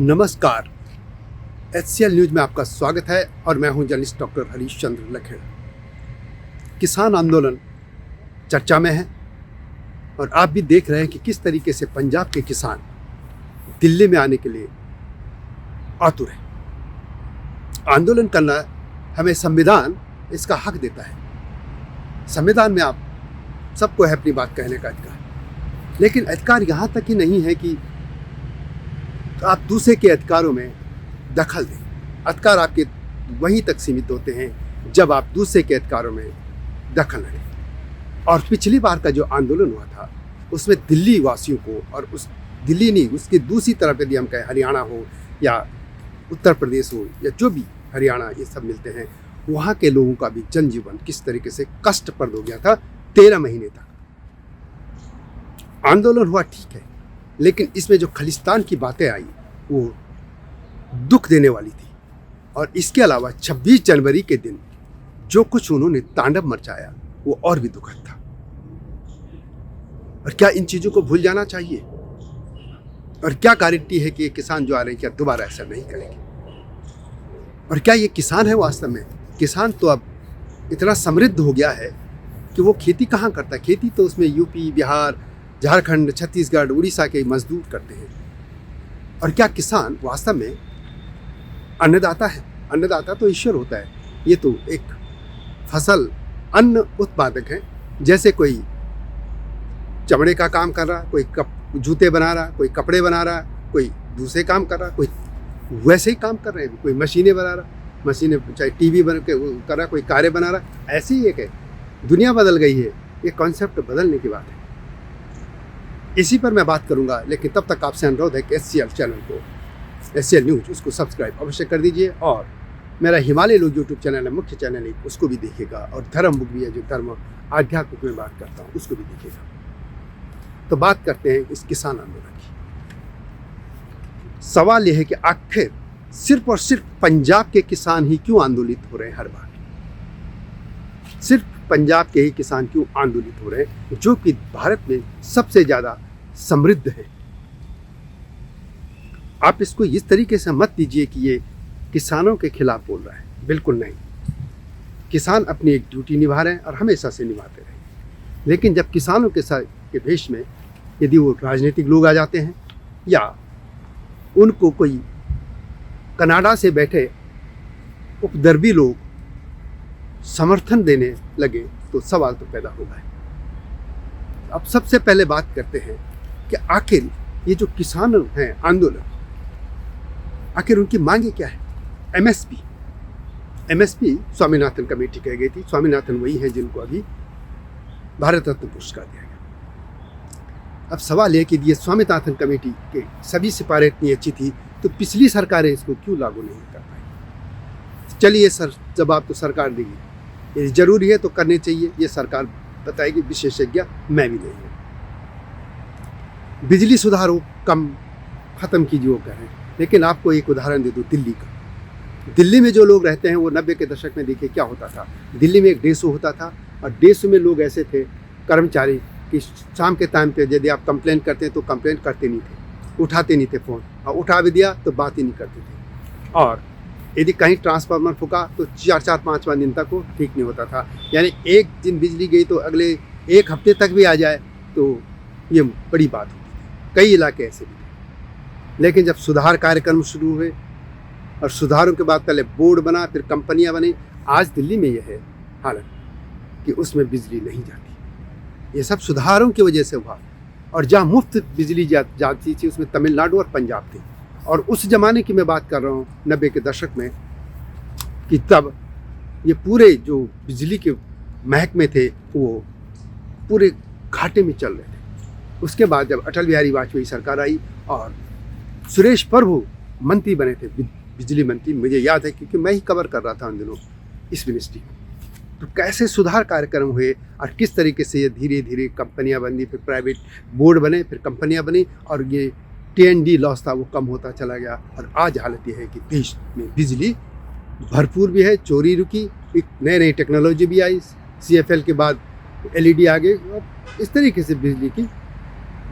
नमस्कार। HCL news में आपका स्वागत है और मैं हूं जर्नलिस्ट डॉक्टर हरीश चंद्र लखेड़। किसान आंदोलन चर्चा में है और आप भी देख रहे हैं कि किस तरीके से पंजाब के किसान दिल्ली में आने के लिए आतुर है। आंदोलन करना हमें संविधान इसका हक देता है। संविधान में आप सबको है अपनी बात कहने का अधिकार, लेकिन अधिकार यहाँ तक ही नहीं है कि आप दूसरे के अधिकारों में दखल दें। अधिकार आपके वहीं तक सीमित होते हैं जब आप दूसरे के अधिकारों में दखल न दें। और पिछली बार का जो आंदोलन हुआ था उसमें दिल्ली वासियों को, और उस दिल्ली नहीं उसकी दूसरी तरफ यदि हम कहें हरियाणा हो या उत्तर प्रदेश हो या जो भी हरियाणा ये सब मिलते हैं, वहाँ के लोगों का भी जनजीवन किस तरीके से कष्टप्रद हो गया था। 13 महीने तक आंदोलन हुआ, ठीक है, लेकिन इसमें जो खालिस्तान की बातें आई वो दुख देने वाली थी। और इसके अलावा 26 जनवरी के दिन जो कुछ उन्होंने तांडव मचाया वो और भी दुखद था। और क्या इन चीज़ों को भूल जाना चाहिए? और क्या गारंटी है कि ये किसान जो आ रहे हैं क्या दोबारा ऐसा नहीं करेंगे? और क्या ये किसान है वास्तव में? किसान तो अब इतना समृद्ध हो गया है कि वो खेती कहाँ करता है? खेती तो उसमें यूपी, बिहार, झारखंड, छत्तीसगढ़, उड़ीसा के मजदूर करते हैं। और क्या किसान वास्तव में अन्नदाता है? अन्नदाता तो ईश्वर होता है। ये तो एक फसल अन्न उत्पादक है। जैसे कोई चमड़े का काम कर रहा, कोई जूते बना रहा, कोई कपड़े बना रहा, कोई दूसरे काम कर रहा, कोई वैसे ही काम कर रहे हैं। कोई मशीनें बना रहा, मशीनें चाहे टीवी बन के कर रहा, कोई कारें बना रहा। ऐसे ही एक है, दुनिया बदल गई है। ये कॉन्सेप्ट बदलने की बात है। इसी पर मैं बात करूंगा, लेकिन तब तक आपसे अनुरोध है कि HCL चैनल को, HCL न्यूज़ उसको सब्सक्राइब अवश्य कर दीजिए। और मेरा हिमालय लोग यूट्यूब चैनल है, मुख्य चैनल है, उसको भी देखिएगा। और धर्म बुक भी है, जो धर्म आध्यात्मिक में बात करता हूँ, उसको भी देखिएगा। तो बात करते हैं इस किसान आंदोलन की। सवाल यह है कि आखिर सिर्फ और सिर्फ पंजाब के किसान ही क्यों आंदोलित हो रहे हैं? हर बार सिर्फ पंजाब के ही किसान क्यों आंदोलित हो रहे हैं, जो कि भारत में सबसे ज़्यादा समृद्ध है? आप इसको इस तरीके से मत दीजिए कि ये किसानों के खिलाफ बोल रहा है। बिल्कुल नहीं। किसान अपनी एक ड्यूटी निभा रहे हैं और हमेशा से निभाते रहे। लेकिन जब किसानों के साथ के भेष में यदि वो राजनीतिक लोग आ जाते हैं या उनको कोई कनाडा से बैठे उपद्रवी लोग समर्थन देने लगे तो सवाल तो पैदा होगा। अब सबसे पहले बात करते हैं कि आखिर ये जो किसान हैं आंदोलन, आखिर उनकी मांगे क्या है? MSP स्वामीनाथन कमेटी कह गई थी। स्वामीनाथन वही हैं जिनको अभी भारत रत्न पुरस्कार दिया गया। अब सवाल है कि ये स्वामीनाथन कमेटी के सभी सिफारिशें इतनी अच्छी थी तो पिछली सरकारें इसको क्यों लागू नहीं कर पाई? चलिए सर, जवाब तो सरकार देगी। ये जरूरी है तो करने चाहिए, ये सरकार बताएगी, विशेषज्ञ मैं भी नहीं हूँ। बिजली सुधार हो, कम ख़त्म कीजिए वो कह रहे हैं। लेकिन आपको एक उदाहरण दे दूँ दिल्ली का। दिल्ली में जो लोग रहते हैं वो 90 के दशक में देखिए क्या होता था। दिल्ली में एक डेसो होता था और डेसो में लोग ऐसे थे कर्मचारी कि शाम के टाइम पे यदि आप कंप्लेंट करते हैं तो कंप्लेंट करते नहीं थे, उठाते नहीं थे फ़ोन, और उठा भी दिया तो बात ही नहीं करते थे। और यदि कहीं ट्रांसफार्मर फूका तो 4-5 दिन तक वो ठीक नहीं होता था। यानी एक दिन बिजली गई तो अगले एक हफ्ते तक भी आ जाए तो ये बड़ी बात होती थी। कई इलाके ऐसे भी थे। लेकिन जब सुधार कार्यक्रम शुरू हुए और सुधारों के बाद पहले बोर्ड बना, फिर कंपनियां बनी, आज दिल्ली में यह है हालत कि उसमें बिजली नहीं जाती। ये सब सुधारों की वजह से हुआ। और जहाँ मुफ्त बिजली जाती थी उसमें तमिलनाडु और पंजाब थे। और उस ज़माने की मैं बात कर रहा हूँ 90 के दशक में, कि तब ये पूरे जो बिजली के महकमे थे वो पूरे घाटे में चल रहे थे। उसके बाद जब अटल बिहारी वाजपेयी सरकार आई और सुरेश प्रभु मंत्री बने थे, बिजली मंत्री, मुझे याद है क्योंकि मैं ही कवर कर रहा था उन दिनों इस मिनिस्ट्री को। तो कैसे सुधार कार्यक्रम हुए और किस तरीके से ये धीरे धीरे कंपनियां बनी, फिर प्राइवेट बोर्ड बने, फिर कंपनियां बनी, और ये TND लॉस था वो कम होता चला गया। और आज हालत ये है कि देश में बिजली भरपूर भी है, चोरी रुकी, एक नई टेक्नोलॉजी भी आई, CFL के बाद LED आ गए। इस तरीके से बिजली की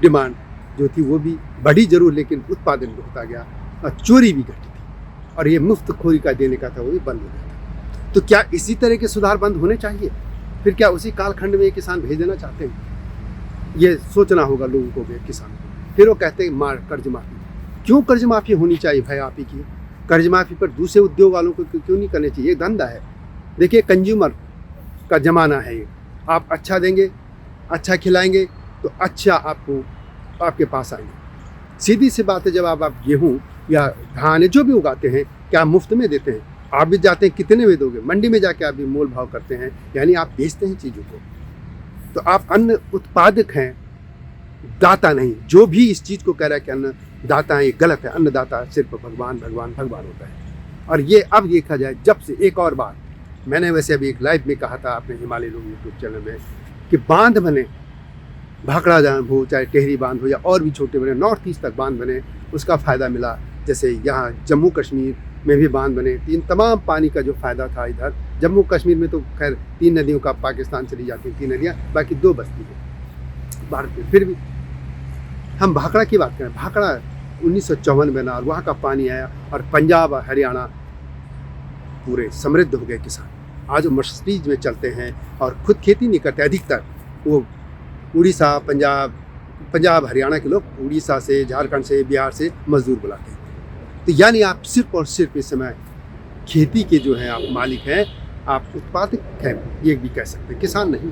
डिमांड जो थी वो भी बढ़ी जरूर, लेकिन उत्पादन भी होता गया। और चोरी भी घटी थी, और ये मुफ्तखोरी का देने का था वो भी बंद हो गया था। तो क्या इसी तरह के सुधार बंद होने चाहिए? फिर क्या उसी कालखंड में किसान भेज देना चाहते हैं? ये सोचना होगा लोगों को भी, किसानों को। फिर वो कहते हैं कर्ज माफ़ी। क्यों कर्ज माफ़ी होनी चाहिए भाई? आप ही की कर्ज माफ़ी पर दूसरे उद्योग वालों को क्यों नहीं करनी चाहिए? ये धंधा है। देखिए, कंज्यूमर का ज़माना है ये। आप अच्छा देंगे, अच्छा खिलाएंगे तो अच्छा आपको आपके पास आएंगे। सीधी सी बात है, जब आप गेहूँ या धान जो भी उगाते हैं, क्या मुफ्त में देते हैं? आप भी जाते हैं, कितने में दोगे? मंडी में जाके आप भी मोल भाव करते हैं, यानी आप बेचते हैं चीज़ों को। तो आप अन्न उत्पादक हैं, दाता नहीं। जो भी इस चीज़ को कह रहा है कि अन्न दाता है, ये गलत है। अन्नदाता सिर्फ भगवान भगवान भगवान होता है। और ये अब देखा जाए, जब से एक और बात, मैंने वैसे अभी एक लाइव में कहा था अपने हिमालय लोग यूट्यूब चैनल में, कि बांध बने, भाखड़ा बांध हो, चाहे टेहरी बांध हो, या और भी छोटे बने, नॉर्थ ईस्ट तक बांध बने, उसका फ़ायदा मिला। जैसे यहाँ जम्मू कश्मीर में भी बांध बने, तमाम पानी का जो फ़ायदा था इधर जम्मू कश्मीर में, तो खैर 3 नदियों का पाकिस्तान चली जाती हैं 3 नदियाँ, बाकी 2 बचती हैं भारत में। फिर भी हम भाखड़ा की बात करें, भाखड़ा 1954 में बना और वहाँ का पानी आया और पंजाब और हरियाणा पूरे समृद्ध हो गए किसान। आज वो मर्सिडीज में चलते हैं और खुद खेती नहीं करते। अधिकतर वो उड़ीसा, पंजाब हरियाणा के लोग उड़ीसा से, झारखंड से, बिहार से मजदूर बुलाते हैं। तो यानी आप सिर्फ और सिर्फ इस समय खेती के जो हैं आप मालिक हैं, आप उत्पादक हैं, ये भी कह सकते हैं। किसान नहीं,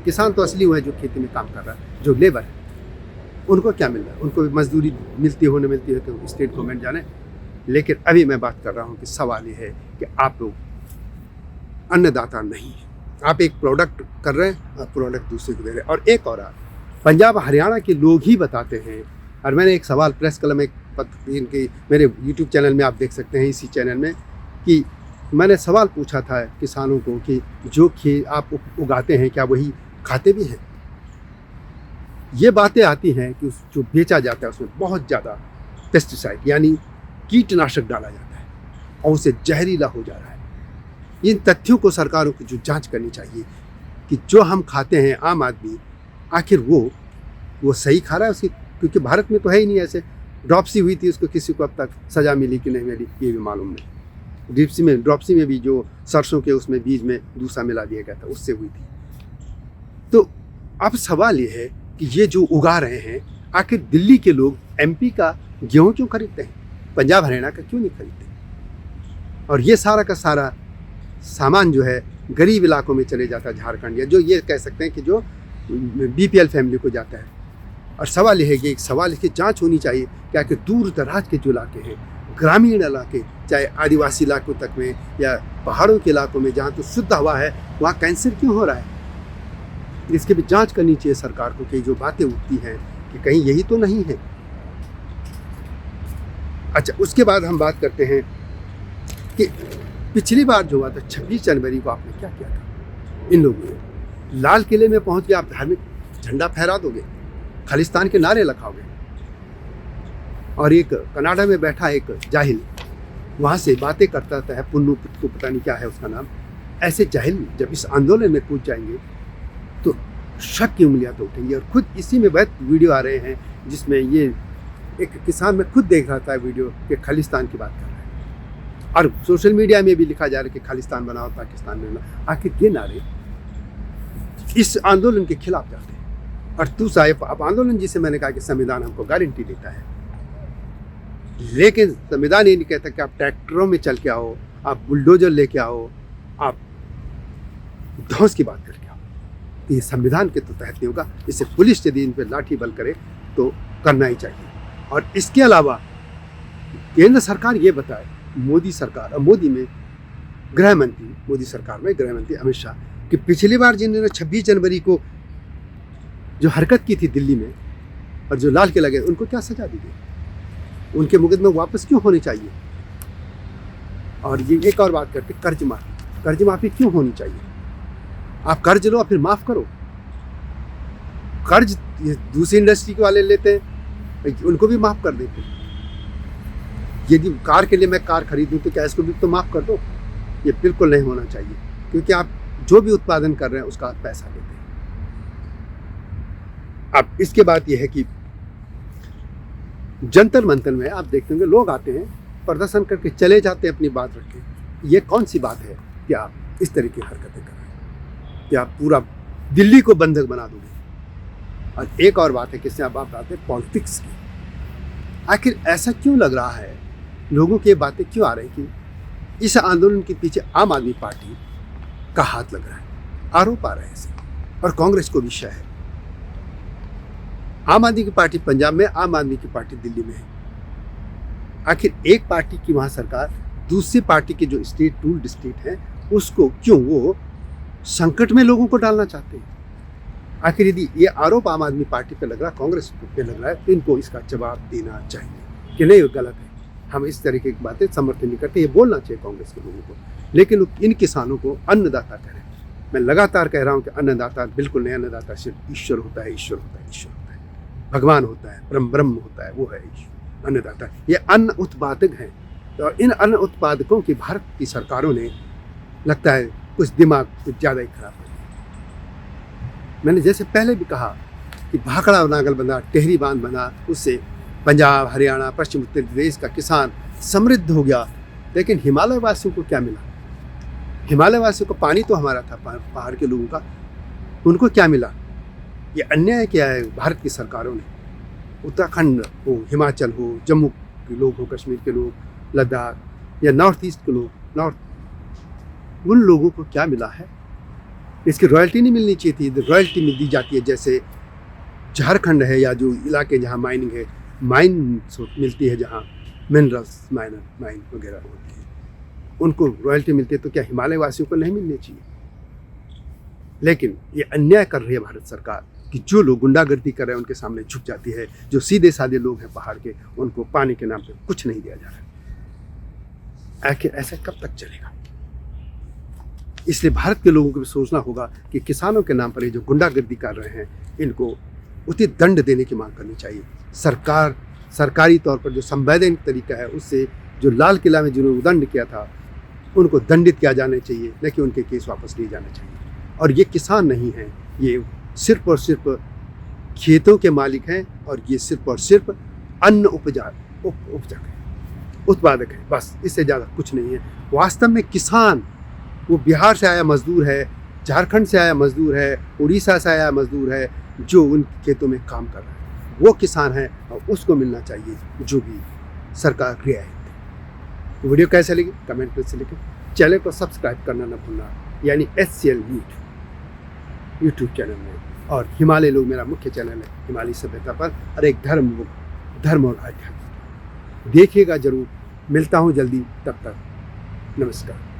किसान तो असली वो है जो खेती में काम कर रहा है। जो लेबर है उनको क्या मिल रहा है? उनको मजदूरी मिलती हो न मिलती हो तो स्टेट गवर्नमेंट जाने। लेकिन अभी मैं बात कर रहा हूँ कि सवाल ये है कि आप लोग अन्नदाता नहीं है। आप एक प्रोडक्ट कर रहे हैं, आप प्रोडक्ट दूसरे को दे रहे हैं। और एक और पंजाब हरियाणा के लोग ही बताते हैं। और मैंने एक सवाल प्रेस कलम एक इनके मेरे यूट्यूब चैनल में आप देख सकते हैं, इसी चैनल में, कि मैंने सवाल पूछा था किसानों को कि जो आप उगाते हैं क्या वही खाते भी हैं? ये बातें आती हैं कि उस जो बेचा जाता है उसमें बहुत ज़्यादा पेस्टिसाइड यानी कीटनाशक डाला जाता है और उसे जहरीला हो जा रहा है। इन तथ्यों को सरकारों की जो जांच करनी चाहिए कि जो हम खाते हैं आम आदमी, आखिर वो सही खा रहा है उसकी, क्योंकि भारत में तो है ही नहीं ऐसे। ड्रॉपसी हुई थी, उसको किसी को अब तक सज़ा मिली कि नहीं मिली ये भी मालूम नहीं। ड्रॉपसी में भी जो सरसों के उसमें बीज में दूसरा मिला दिया गया था, उससे हुई थी। तो अब सवाल ये है कि ये जो उगा रहे हैं, आखिर दिल्ली के लोग एमपी का गेहूँ क्यों खरीदते हैं, पंजाब हरियाणा का क्यों नहीं खरीदते? और ये सारा का सारा सामान जो है गरीब इलाकों में चले जाता है, झारखंड, या जो ये कह सकते हैं कि जो बीपीएल फैमिली को जाता है। और सवाल यह है कि एक सवाल इसकी जांच होनी चाहिए कि आखिर दूर दराज के जो इलाके हैं, ग्रामीण इलाके, चाहे आदिवासी इलाकों तक में या पहाड़ों के इलाकों में जहाँ तो शुद्ध हवा है, वहाँ कैंसर क्यों हो रहा है? इसकी भी जांच करनी चाहिए सरकार को कि जो बातें उठती हैं कि कहीं यही तो नहीं है। अच्छा, उसके बाद हम बात करते हैं कि पिछली बार जो हुआ था 26 जनवरी को आपने क्या किया था? इन लोगों ने लाल किले में पहुंच के आप धार्मिक झंडा फहरा दोगे, खालिस्तान के नारे लगाओगे, और एक कनाडा में बैठा एक जाहिल वहाँ से बातें करता है, पुन्नू को पता नहीं क्या है उसका नाम। ऐसे जाहिल जब इस आंदोलन में कूद जाएंगे तो शक की उंगलियां तो उठेंगी। और खुद इसी में बहुत वीडियो आ रहे हैं जिसमें ये एक किसान, मैं खुद देख रहा था वीडियो, कि खालिस्तान की बात कर रहा है। और सोशल मीडिया में भी लिखा जा रहा है कि खालिस्तान बनाओ, पाकिस्तान में बनाओ। आखिर ये नारे इस आंदोलन के खिलाफ जाते हैं। और दूसरा अब आंदोलन जिसे मैंने कहा कि संविधान हमको गारंटी देता है, लेकिन संविधान ये नहीं कहता कि आप ट्रैक्टरों में चल के आओ, आप बुलडोजर लेके आओ, आप ध्वंस की बात करके आओ। तो ये संविधान के तो तहत नहीं होगा। इसे पुलिस यदि इन पर लाठी बल करे तो करना ही चाहिए। और इसके अलावा केंद्र सरकार ये बताए, मोदी सरकार, और मोदी में गृह मंत्री, मोदी सरकार में गृह मंत्री अमित शाह, कि पिछली बार जिन्होंने 26 जनवरी को जो हरकत की थी दिल्ली में और जो लाल किला गए, उनको क्या सजा दी गई? उनके मुकदमे वापस क्यों होने चाहिए? और ये एक और बात करते, कर्ज माफी क्यों होनी चाहिए? आप कर्ज लो और फिर माफ करो। कर्ज ये दूसरी इंडस्ट्री के वाले लेते हैं, उनको भी माफ कर देते हैं। यदि कार के लिए मैं कार खरीदूं तो क्या इसको भी तो माफ कर दो? ये बिल्कुल नहीं होना चाहिए, क्योंकि आप जो भी उत्पादन कर रहे हैं उसका आप पैसा लेते हैं। अब इसके बाद ये है कि जंतर मंतर में आप देखते होंगे लोग आते हैं, प्रदर्शन करके चले जाते हैं अपनी बात रख के। ये कौन सी बात है कि आप इस तरह की हरकतें कर रहे हैं, कि आप पूरा दिल्ली को बंधक बना दोगे। और एक और बात है कि आप आते हैं पॉलिटिक्स की। आखिर ऐसा क्यों लग रहा है, लोगों की ये बातें क्यों आ रही कि इस आंदोलन के पीछे आम आदमी पार्टी का हाथ लग रहा है, आरोप आ रहे हैं ऐसे, और कांग्रेस को भी शय है। आम आदमी की पार्टी पंजाब में, आम आदमी की पार्टी दिल्ली में है। आखिर एक पार्टी की वहां सरकार दूसरी पार्टी के जो स्टेट रूल्ड स्टेट है उसको क्यों वो संकट में लोगों को डालना चाहते हैं। आखिर यदि ये आरोप आम आदमी पार्टी पे लग रहा है, कांग्रेस पे लग रहा है, तो इनको इसका जवाब देना चाहिए कि नहीं, गलत है, हम इस तरीके की बातें समर्थन नहीं करते। ये बोलना चाहिए कांग्रेस के लोगों को। लेकिन इन किसानों को अन्नदाता कह रहे हैं। मैं लगातार कह रहा हूँ कि अन्नदाता बिल्कुल नहीं, अन्नदाता सिर्फ ईश्वर होता है, ईश्वर होता है, ईश्वर होता है, भगवान होता है, ब्रह्म होता है, वो है ईश्वर, अन्नदाता। ये अन्न उत्पादक हैं, और इन अन्न उत्पादकों की भारत की सरकारों ने लगता है कुछ दिमाग कुछ ज़्यादा ही खराब कर दिया। मैंने जैसे पहले भी कहा कि भाखड़ा नागल बना, टेहरी बांध बना, उससे पंजाब, हरियाणा, पश्चिम उत्तर प्रदेश का किसान समृद्ध हो गया। लेकिन हिमालय वासियों को क्या मिला? हिमालय वासियों को पानी तो हमारा था, पहाड़ के लोगों का, उनको क्या मिला? ये अन्याय किया है भारत की सरकारों ने। उत्तराखंड हो, हिमाचल हो, जम्मू के लोग हो, कश्मीर के लोग, लद्दाख या नॉर्थ ईस्ट के लोग, उन लोगों को क्या मिला है? इसकी रॉयल्टी नहीं मिलनी चाहिए थी। रॉयल्टी दी जाती है, जैसे झारखंड है या जो इलाके जहाँ माइनिंग है, माइन मिलती है, जहाँ मिनरल्स माइन वगैरह होती है, उनको रॉयल्टी मिलती है। तो क्या हिमालय वासियों को नहीं मिलनी चाहिए? लेकिन ये अन्याय कर रही है भारत सरकार कि जो लोग गुंडागर्दी कर रहे हैं उनके सामने झुक जाती है। जो सीधे साधे लोग हैं पहाड़ के, उनको पानी के नाम पे कुछ नहीं दिया जा रहा है। आखिर ऐसा कब तक चलेगा? इसलिए भारत के लोगों को भी सोचना होगा कि किसानों के नाम पर ये जो गुंडागर्दी कर रहे हैं, इनको उचित दंड देने की मांग करनी चाहिए। सरकार सरकारी तौर पर जो संवैधानिक तरीका है, उससे जो लाल किला में जिन्होंने दंड किया था उनको दंडित किया जाना चाहिए, न कि उनके केस वापस लिए जाने चाहिए। और ये किसान नहीं हैं, ये सिर्फ और सिर्फ खेतों के मालिक हैं, और ये सिर्फ और सिर्फ अन्न उपजक है, उत्पादक है, बस, इससे ज़्यादा कुछ नहीं है। वास्तव में किसान वो बिहार से आया मजदूर है, झारखंड से आया मजदूर है, उड़ीसा से आया मजदूर है, जो उन खेतों में काम कर रहा है, वो किसान है, और उसको मिलना चाहिए जो भी सरकार रियायत दे। वीडियो कैसे लगी कमेंट में से लिखें। चैनल को सब्सक्राइब करना न भूलना, यानी SCL मीट यूट्यूब चैनल में, और हिमालय लोग मेरा मुख्य चैनल है हिमालय सभ्यता पर, और एक धर्म और आध्यात्म देखिएगा जरूर। मिलता हूँ जल्दी, तब तक नमस्कार।